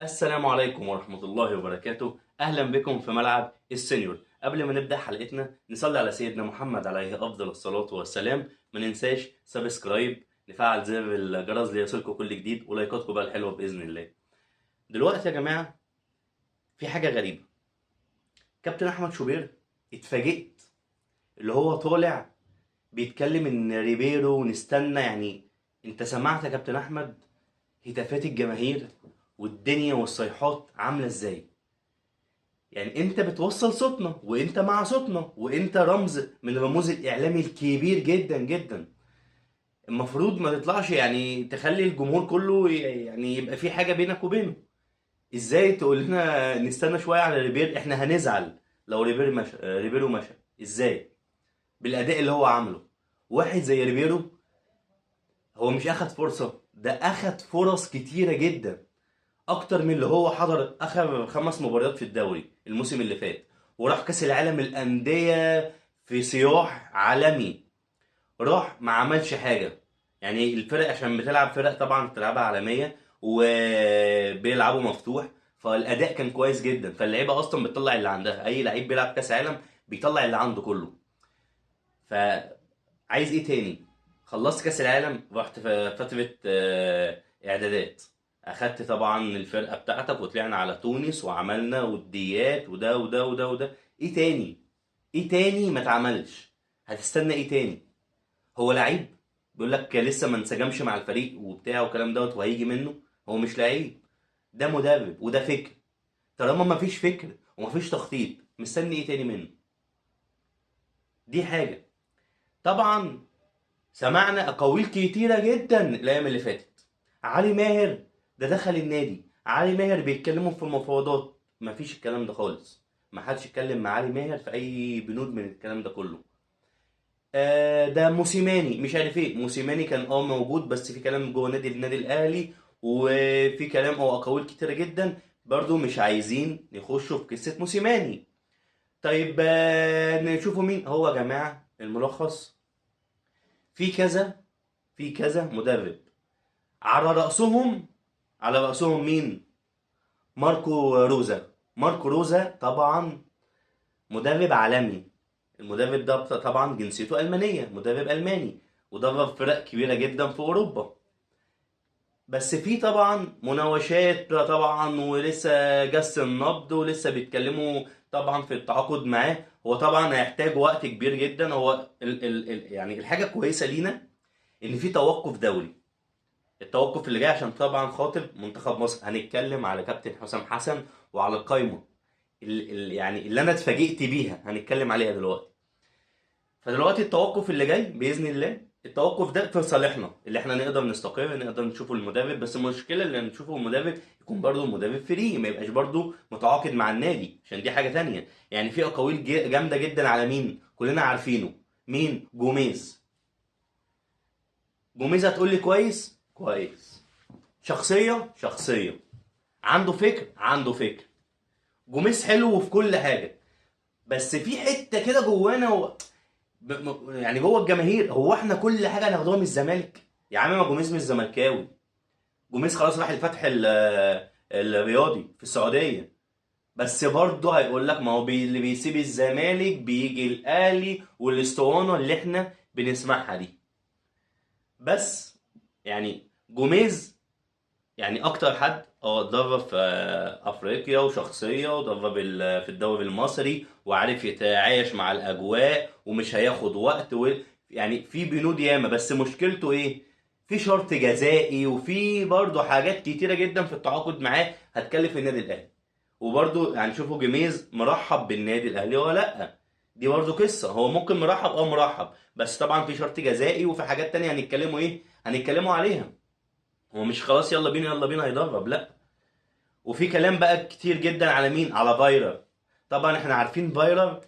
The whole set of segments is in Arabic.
السلام عليكم ورحمة الله وبركاته. أهلا بكم في ملعب السينيور. قبل ما نبدأ حلقتنا نصلي على سيدنا محمد عليه أفضل الصلاة والسلام. ما ننساش سبسكرايب، نفعل زر الجرس ليصلكم كل جديد، ولايكاتكم بقى الحلوة بإذن الله. دلوقتي يا جماعة في حاجة غريبة. كابتن أحمد شوبير اتفاجئت اللي هو طالع بيتكلم إن ريبيرو نستنى. يعني أنت سمعت يا كابتن أحمد هتافات الجماهير والدنيا والصيحات عاملة إزاي؟ يعني انت بتوصل صوتنا وانت مع صوتنا وانت رمز من رموز الاعلام الكبير جدا جدا. المفروض ما تطلعش يعني تخلي الجمهور كله يعني يبقى في حاجة بينك وبينه. ازاي تقول لنا نستنى شوية على ريبير؟ احنا هنزعل لو ريبيرو مشى. ازاي بالاداء اللي هو عامله؟ واحد زي ريبيرو هو مش اخد فرصة، ده اخد فرص كتيرة جدا، اكتر من اللي هو حضر اخر 5 مباريات في الدوري الموسم اللي فات، وراح كاس العالم للانديه في صياح عالمي. راح ما عملش حاجه. يعني الفرق عشان بتلعب فرق طبعا بتلعبها عالميه وبيلعبوا مفتوح، فالاداء كان كويس جدا، فاللعيبه اصلا بتطلع اللي عندها. اي لعيب بيلعب كاس عالم بيطلع اللي عنده كله. فعايز ايه تاني؟ خلصت كاس العالم، رحت في فتره اعدادات، اخدت طبعا الفرقه بتاعتك وطلعنا على تونس وعملنا وديات وده وده وده وده. ايه تاني؟ ايه تاني ما اتعملش؟ هتستنى ايه تاني؟ هو لعيب بيقول لك لسه ما انسجمش مع الفريق وبتاع وكلام دوت وهيجي منه. هو مش لعيب، ده مدرب وده فكر. طالما ما فيش فكر وما فيش تخطيط، مستني ايه تاني منه؟ دي حاجه. طبعا سمعنا اقاويل كتيره جدا الايام اللي فاتت. علي ماهر ده دخل النادي، علي ماهر بيتكلموا في المفاوضات. مفيش الكلام ده خالص، ما حدش اتكلم مع علي ماهر في اي بنود من الكلام ده كله. ده موسيماني مش عارف ايه. موسيماني كان موجود، بس في كلام جوه النادي الاهلي، وفي كلام او اقاويل كتيره جدا. برضو مش عايزين يخشوا في قصه موسيماني. طيب نشوفوا مين هو يا جماعه. الملخص: في كذا، في كذا مدرب، على رأسهم، على رأسهم مين؟ ماركو روزا. ماركو روزا طبعا مدرب عالمي. المدرب ده طبعا جنسيته ألمانية، مدرب ألماني، ودرب فرق كبيرة جدا في أوروبا. بس في طبعا مناوشات طبعا، ولسه جس النبض ولسه بيتكلموا طبعا في التعاقد معاه. هو طبعا هيحتاج وقت كبير جدا. هو يعني الحاجة كويسة لينا ان في توقف دولي. التوقف اللي جاي عشان طبعا خاطر منتخب مصر. هنتكلم على كابتن حسام حسن وعلى القايمه يعني اللي انا اتفاجئت بيها هنتكلم عليها دلوقتي. فدلوقتي التوقف اللي جاي باذن الله، التوقف ده في صالحنا، اللي احنا نقدر نستقر، نقدر نشوفه المدرب. بس المشكله اللي نشوفه المدرب يكون برضه المدرب فري، ما يبقاش برضه متعاقد مع النادي، عشان دي حاجه تانية. يعني في اقاويل جامده جدا على مين كلنا عارفينه. مين؟ جوميز. جوميز هتقول لي كويس كويس، شخصية شخصية، عنده فكر عنده فكر. جوميز حلو في كل حاجة، بس في حتة كده جوانا يعني جوه الجماهير. هو احنا كل حاجة هناخدوها من الزمالك؟ يا عم ما جوميز مش زملكاوي. جوميز خلاص راح الفتح الرياضي في السعودية. بس برضه هيقول لك ما هو اللي بيسيب الزمالك بيجي الاهلي، والاسطوانة اللي احنا بنسمعها دي. بس يعني جوميز يعني اكتر حد اتدرب في افريقيا، وشخصيه، ودرب في الدوري المصري، وعارف يتعايش مع الاجواء، ومش هياخد وقت يعني في بنود ياما. بس مشكلته ايه؟ في شرط جزائي، وفي برضه حاجات كتيره جدا في التعاقد معاه هتكلف النادي الاهلي. وبرضه يعني شوفوا جميز مرحب بالنادي الاهلي ولا لا؟ دي برضه قصه. هو ممكن مرحب مرحب، بس طبعا في شرط جزائي وفي حاجات تانية هنتكلموا ايه، هنتكلموا عليها. هو مش خلاص يلا بينا يلا بينا هيدرب، لا. وفي كلام بقى كتير جدا على مين؟ على فايرر. طبعا احنا عارفين فايرر.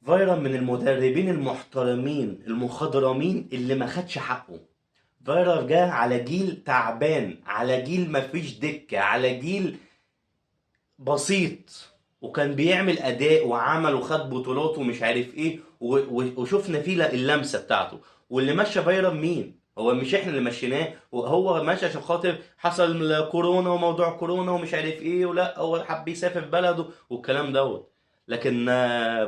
فايرر من المدربين المحترمين المخضرمين اللي ما خدش حقه. فايرر جه على جيل تعبان، على جيل ما فيش دكة، على جيل بسيط، وكان بيعمل اداء وعمل وخد بطولات ومش عارف ايه وشفنا فيه اللمسة بتاعته. واللي مشى فايرر مين؟ هو مش احنا اللي مشيناه، هو ماشي عشان خاطر حصل كورونا وموضوع كورونا ومش عارف ايه، ولا هو حب يسافر بلده والكلام دوت. لكن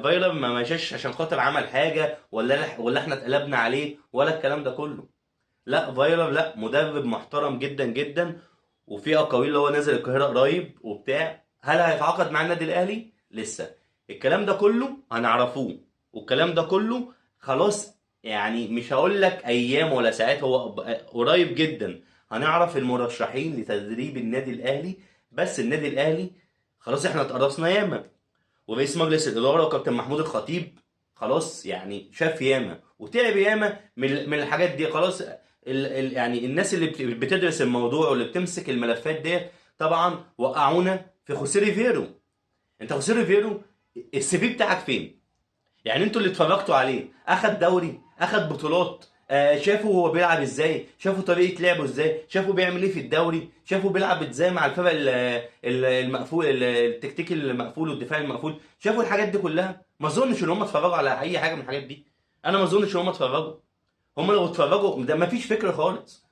فايلر ما مشاش عشان خاطر عمل حاجه، ولا احنا اتقلبنا عليه ولا الكلام ده كله. لا فايلر لا، مدرب محترم جدا جدا. وفي اقاويل اللي هو نازل القاهره قريب وبتاع. هل هيتعاقد مع النادي الاهلي؟ لسه. الكلام ده كله هنعرفوه، والكلام ده كله خلاص. يعني مش هقول لك ايام ولا ساعات، هو قريب جدا هنعرف المرشحين لتدريب النادي الاهلي. بس النادي الاهلي خلاص احنا اتقرصنا ياما، ورئيس مجلس الاداره وكابتن محمود الخطيب خلاص يعني شاف ياما وتعب ياما من الحاجات دي. خلاص يعني الناس اللي بتدرس الموضوع واللي بتمسك الملفات دي طبعا وقعونا في خوسيه ريفيرو. انت خوسيه ريفيرو السي في بتاعك فين؟ يعني انتوا اللي اتفرجتوا عليه اخد دوري، اخد بطولات، شافوا هو بيلعب ازاي، شافوا طريقه لعبه ازاي، شافوا بيعمل ايه في الدوري، شافوا بيلعب ازاي مع الفرق المقفول، التكتيك المقفول والدفاع المقفول، شافوا الحاجات دي كلها. ما اظنش ان هم اتفرجوا على اي حاجه من الحاجات دي. انا ما اظنش ان هم اتفرجوا. هم لو اتفرجوا ده ما فيش فكره خالص.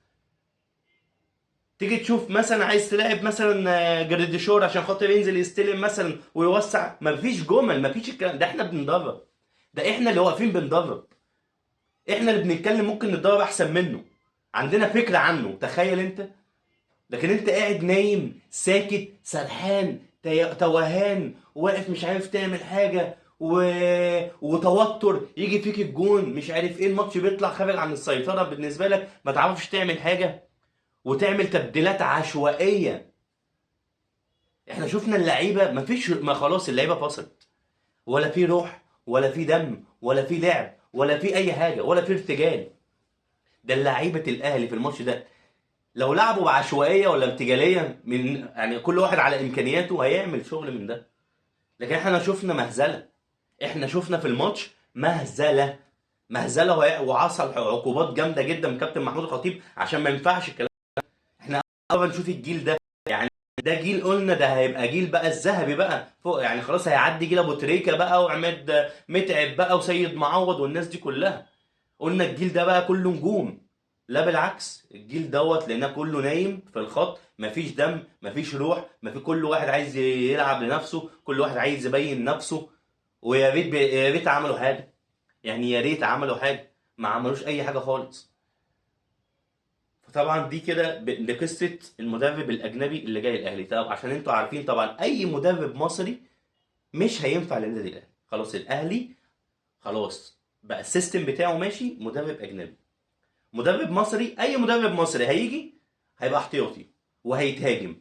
تيجي تشوف مثلا عايز تلاعب مثلا جريديشور عشان خاطر ينزل يستلم مثلا ويوسع، ما فيش جمل، ما فيش الكلام ده. احنا بندرب، ده احنا اللي واقفين بندرب، احنا اللي بنتكلم ممكن نتدرب احسن منه، عندنا فكره عنه، تخيل انت. لكن انت قاعد نايم ساكت سرحان توهان، واقف مش عارف تعمل حاجه وتوتر، يجي فيك الجون مش عارف ايه، الماتش بيطلع خارج عن السيطره بالنسبه لك، ما تعرفش تعمل حاجه وتعمل تبديلات عشوائيه. احنا شفنا اللعيبه ما فيش، ما خلاص اللعيبه فصلت، ولا في روح ولا في دم ولا في لعب ولا في اي حاجه ولا في ارتجال. ده لعيبه الاهلي في الماتش ده لو لعبوا بعشوائيه ولا ارتجاليه من يعني كل واحد على امكانياته هيعمل شغل من ده. لكن احنا شفنا مهزله، احنا شفنا في الماتش مهزله، مهزله وحصل عقوبات جامده جدا من كابتن محمود الخطيب عشان ما ينفعش الكلام. احنا اول نشوف الجيل ده، يعني ده جيل قلنا ده هيبقى جيل بقى الذهبي بقى فوق، يعني خلاص هيعدي جيل ابو تريكه بقى وعماد متعب بقى وسيد معوض والناس دي كلها. قلنا الجيل ده بقى كله نجوم. لا بالعكس، الجيل دوت لقيناه كله نايم في الخط، مفيش دم مفيش روح، مفيش، كل واحد عايز يلعب لنفسه، كل واحد عايز يبين نفسه. ويا ريت يا ريت عملوا حاجه، يعني يا ريت عملوا حاجه، ما عملوش اي حاجه خالص. فطبعا دي كده لقصه المدرب الاجنبي اللي جاي الاهلي. طب عشان انتوا عارفين طبعا اي مدرب مصري مش هينفع للنادي الاهلي. خلاص الاهلي خلاص بقى السيستم بتاعه ماشي مدرب اجنبي. مدرب مصري، اي مدرب مصري هيجي هيبقى احتياطي وهيتهاجم.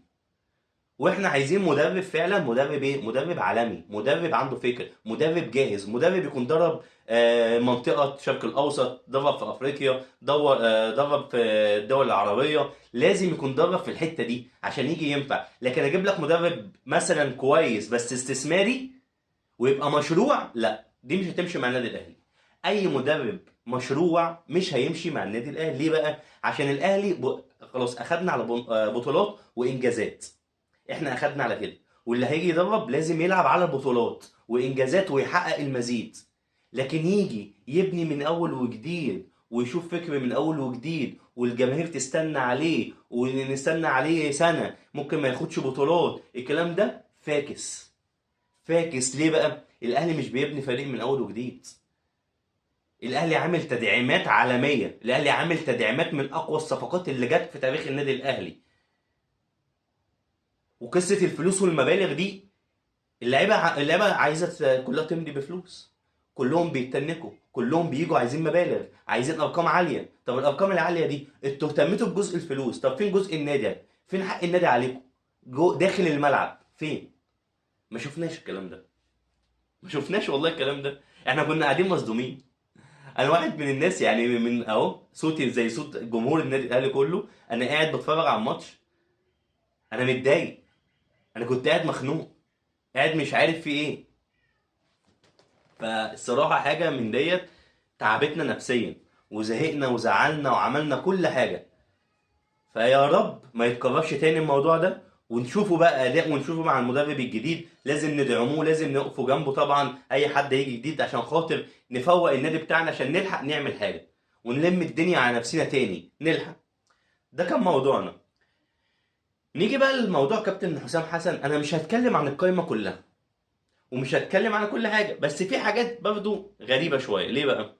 واحنا عايزين مدرب فعلا، مدرب ايه، مدرب عالمي، مدرب عنده فكر، مدرب جاهز، مدرب يكون درب منطقة الشرق الاوسط، درب في افريقيا، درب في الدول العربية. لازم يكون درب في الحتة دي عشان يجي ينفع. لكن اجيب لك مدرب مثلا كويس بس استثماري ويبقى مشروع، لا دي مش هتمشي مع النادي الاهلي. اي مدرب مشروع مش هيمشي مع النادي الاهلي. ليه بقى؟ عشان الاهلي خلاص اخدنا على بطولات وانجازات، احنا اخدنا على كده. واللي هيجي يدرب لازم يلعب على البطولات وانجازات ويحقق المزيد. لكن يجي يبني من اول وجديد ويشوف فكر من اول وجديد والجماهير تستنى عليه ونستنى عليه سنة ممكن ما ياخدش بطولات، الكلام ده فاكس. فاكس ليه بقى؟ الاهلي مش بيبني فريق من اول وجديد. الاهلي عامل تدعيمات عالميه، الاهلي عامل تدعيمات من اقوى الصفقات اللي جت في تاريخ النادي الاهلي. وقصه الفلوس والمبالغ دي، اللعيبه عايزه كلها تمضي بفلوس، كلهم بيتنكوا، كلهم بيجوا عايزين مبالغ، عايزين ارقام عاليه. طب الارقام العاليه دي انتوا اهتميتوا بجزء الفلوس، طب فين جزء النادي؟ فين حق النادي عليكم داخل الملعب؟ فين؟ ما شفناش الكلام ده، ما شفناش والله الكلام ده. احنا كنا قاعدين مصدومين. انا واحد من الناس يعني من اهو صوتي زي صوت جمهور النادي الاهلي كله، انا قاعد بتفرج على الماتش انا متضايق. انا كنت قاعد مخنوق، قاعد مش عارف في ايه. فالصراحه حاجه من ديت تعبتنا نفسيا وزهقنا وزعلنا وعملنا كل حاجه. فيا رب ما يتكررش تاني الموضوع ده، ونشوفه بقى اداء، ونشوفه مع المدرب الجديد. لازم ندعموه، لازم نقفوا جنبه طبعا اي حد هيجي جديد عشان خاطر نفوق النادي بتاعنا عشان نلحق نعمل حاجه. ونلم الدنيا على نفسنا تاني نلحق. ده كان موضوعنا. نيجي بقى لموضوع كابتن حسام حسن. انا مش هتكلم عن القايمه كلها ومش هتكلم عن كل حاجه، بس في حاجات برضو غريبه شويه. ليه بقى؟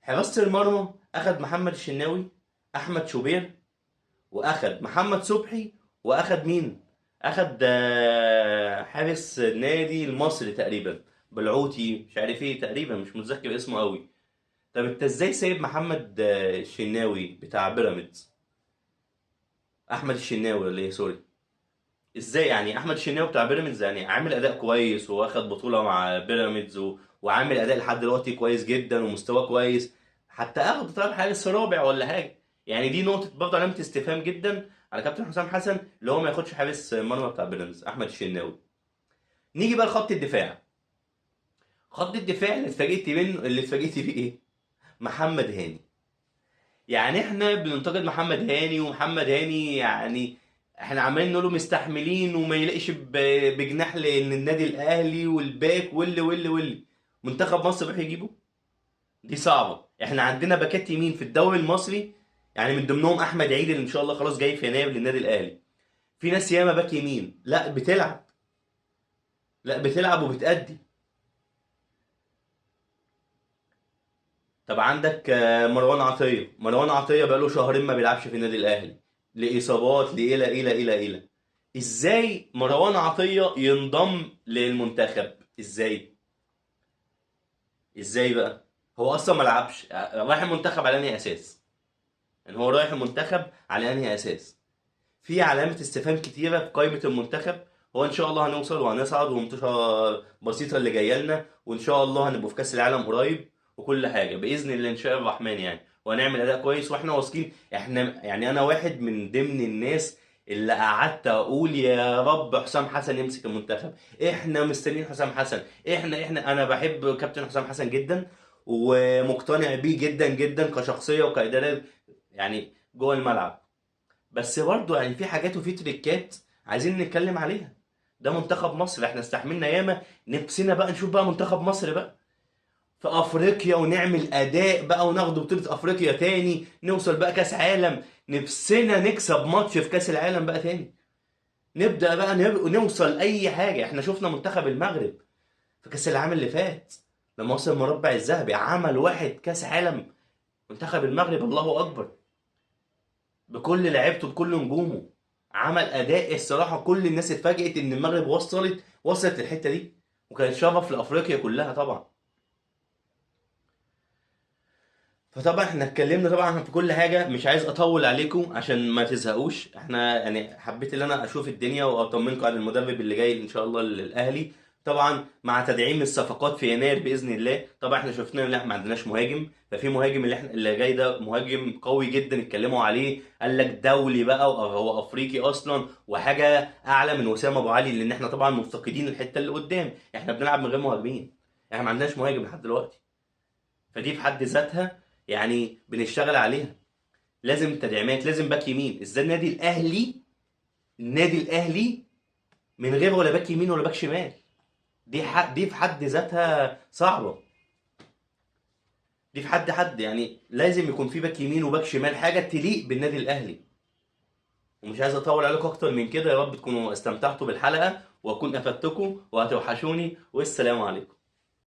حراسه المرمى اخد محمد الشناوي، احمد شوبير، واخد محمد صبحي، واخد مين؟ اخد حارس النادي المصري تقريبا، بلعوتي مش عارف ايه تقريبا، مش متذكر اسمه قوي. طب انت ازاي سايب محمد الشناوي بتاع بيراميدز؟ احمد الشناوي ولا ايه، سوري. ازاي يعني احمد الشناوي بتاع بيراميدز يعني عامل اداء كويس واخد بطوله مع بيراميدز وعامل اداء لحد دلوقتي كويس جدا ومستواه كويس، حتى اخد طيب حارس رابع ولا حاجه؟ يعني دي نقطه برضه علامه استفهام جدا على كابتن حسام حسن، اللي هو ما ياخدش حارس مرمى بتاع بيراميدز احمد الشناوي. نيجي بقى لخط الدفاع. خط الدفاع اللي اتفاجئت بيه ايه؟ محمد هاني. يعني احنا بننتقد محمد هاني، ومحمد هاني يعني احنا عمالين نقوله مستحملين وما يلاقيش بجناح للنادي الاهلي والباك واللي منتخب مصر راح يجيبه. دي صعبه. احنا عندنا باكات يمين في الدوري المصري، يعني من ضمنهم احمد عيد اللي ان شاء الله خلاص جاي في يناير للنادي الاهلي. في ناس ياما باك يمين لا بتلعب، لا بتلعب وبتأدي. طب عندك مروان عطية بقاله شهرين ما بيلعبش في النادي الاهلي لاصابات الى. ازاي مروان عطية ينضم للمنتخب؟ ازاي بقى؟ هو اصلا ما لعبش، رايح المنتخب على انهي اساس؟ يعني هو رايح المنتخب على انهي اساس؟ في علامة استفهام كتيرة في قائمة المنتخب. هو ان شاء الله هنوصل وهنصعد ومنتشرة بسيطة اللي جاية لنا، وان شاء الله هنبقى في كأس العالم قريب وكل حاجة بإذن الله ان شاء الرحمن يعني، وهنعمل اداء كويس واحنا واثقين. احنا يعني انا واحد من ضمن الناس اللي قعدت اقول يا رب حسام حسن يمسك المنتخب، احنا مستنيين حسام حسن، احنا انا بحب كابتن حسام حسن جدا ومقتنع بيه جدا جدا كشخصية وكإدارة يعني جوه الملعب. بس برضه يعني في حاجات وفي تريكات عايزين نتكلم عليها. ده منتخب مصر، احنا استحملنا ياما. نفسنا بقى نشوف بقى منتخب مصر بقى في افريقيا ونعمل اداء بقى وناخد بطولة افريقيا تاني، نوصل بقى كاس عالم. نفسنا نكسب ماتش في كاس العالم بقى تاني، نبدأ بقى نوصل اي حاجة. احنا شفنا منتخب المغرب في كاس العالم اللي فات لما وصل المربع الذهبي، عمل واحد كاس عالم. منتخب المغرب الله اكبر، بكل لعيبته بكل نجومه، عمل اداء الصراحه كل الناس اتفاجئت ان المغرب وصلت للحته دي، وكانت شرف لافريقيا كلها طبعا. فطبعا احنا اتكلمنا طبعا في كل حاجه، مش عايز اطول عليكم عشان ما تزهقوش. احنا يعني حبيت ان انا اشوف الدنيا واطمنكم على المدرب اللي جاي ان شاء الله للاهلي، طبعا مع تدعيم الصفقات في يناير باذن الله. طبعا احنا شفنا ان احنا ما عندناش مهاجم، ففي مهاجم اللي جاي ده مهاجم قوي جدا، اتكلموا عليه قال لك دولي بقى وهو افريقي اصلا وحاجه اعلى من وسام ابو علي، لان احنا طبعا مفتقدين الحته اللي قدام، احنا بنلعب من غير مهاجمين، احنا ما عندناش مهاجم لحد دلوقتي. فدي في حد ذاتها يعني بنشتغل عليها. لازم تدعيمات، لازم باك يمين. ازاي النادي الاهلي من غير ولا باك يمين ولا باك شمال؟ دي في حد ذاتها صعبه. دي في حد يعني لازم يكون في باك يمين وباك شمال، حاجه تليق بالنادي الاهلي. ومش عايز اطول عليكم اكتر من كده. يا رب تكونوا استمتعتوا بالحلقه واكون افدتكم وهتوحشوني، والسلام عليكم.